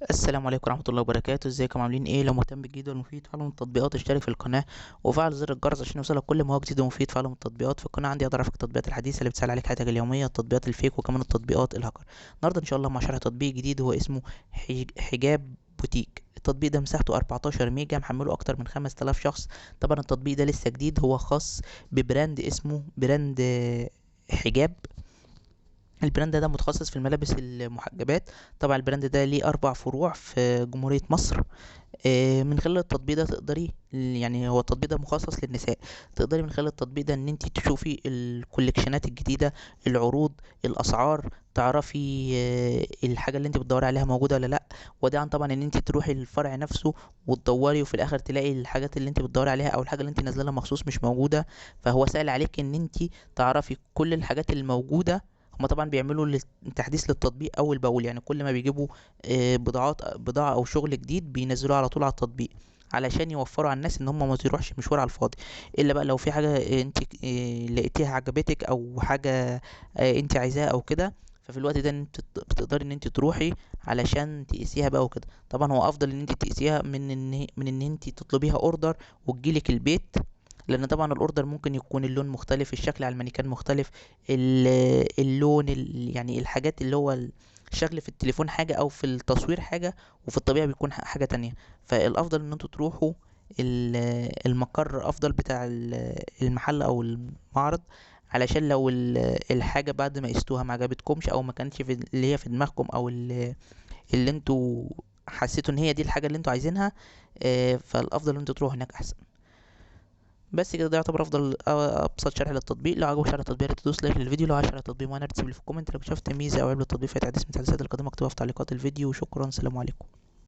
السلام عليكم ورحمة الله وبركاته. ازيكم عاملين ايه؟ لو مهتم بالجديد والمفيد فعلوا من التطبيقات، اشترك في القناة وفعل زر الجرس عشان يوصلك كل ما هو جديد ومفيد. فعلوا من التطبيقات في القناة، عندي اقدر افك التطبيقات الحديثة اللي بتسهل عليك حياتك اليومية، التطبيقات الفيك وكمان التطبيقات الهاكر. النهارده ان شاء الله مع شرح تطبيق جديد هو اسمه حجاب بوتيك. التطبيق ده مساحته 14 ميجا، محمله اكتر من 5000 شخص. طبعا التطبيق ده لسه جديد، هو خاص ببراند اسمه براند حجاب. البراند ده متخصص في الملابس المحجبات. طبعا البراند ده ليه 4 فروع في جمهورية مصر. من خلال التطبيق ده تقدري، يعني هو التطبيق ده مخصص للنساء. تقدري من خلال التطبيق ده ان انت تشوفي الكوليكشنات الجديدة، العروض، الاسعار، تعرفي الحاجة اللي انت بتدوري عليها موجودة ولا لا. وده عن طبعا ان انت تروحي الفرع نفسه وتدوري، وفي الاخر تلاقي الحاجات اللي انت بتدوري عليها او الحاجة اللي انت نازلها مخصوص مش موجودة. فهو سهل عليك ان انت تعرفي كل الحاجات الموجودة. هما طبعا بيعملوا تحديث للتطبيق اول باول، يعني كل ما بيجيبوا بضاعة او شغل جديد بينزلوه على طول على التطبيق، علشان يوفروا على الناس ان هم ما تروحش مشوار على الفاضي. الا بقى لو في حاجة انت لقيتيها عجبتك او حاجة انت عايزاها او كده، ففي الوقت ده انت بتقدري ان انت تروحي علشان تقيسيها بقى وكده. طبعا هو افضل ان انت تقيسيها من ان انت تطلبيها اوردر وتجيلك البيت، لان طبعا الاوردر ممكن يكون اللون مختلف، الشكل على المانيكان مختلف، اللون يعني الحاجات اللي هو الشكل في التليفون حاجة او في التصوير حاجة، وفي الطبيعة بيكون حاجة تانية. فالافضل ان انتوا تروحوا المقر افضل بتاع المحل او المعرض، علشان لو الحاجة بعد ما قستوها ما عجبتكمش او ما كانتش في اللي هي في دماغكم او اللي انتوا حسيتوا ان هي دي الحاجة اللي انتوا عايزينها، فالافضل ان انتوا تروحوا هناك احسن. بس كده، ده يعتبر ابسط شرح للتطبيق. لو عجبك شرح التطبيق تدوس لايك للفيديو، لو عايز شرح التطبيق وانا تسيب لي في الكومنت. لو شفت ميزه او عيب للتطبيق في تحديث من التحديثات القادمه اكتبها في تعليقات الفيديو. وشكرا، سلام عليكم.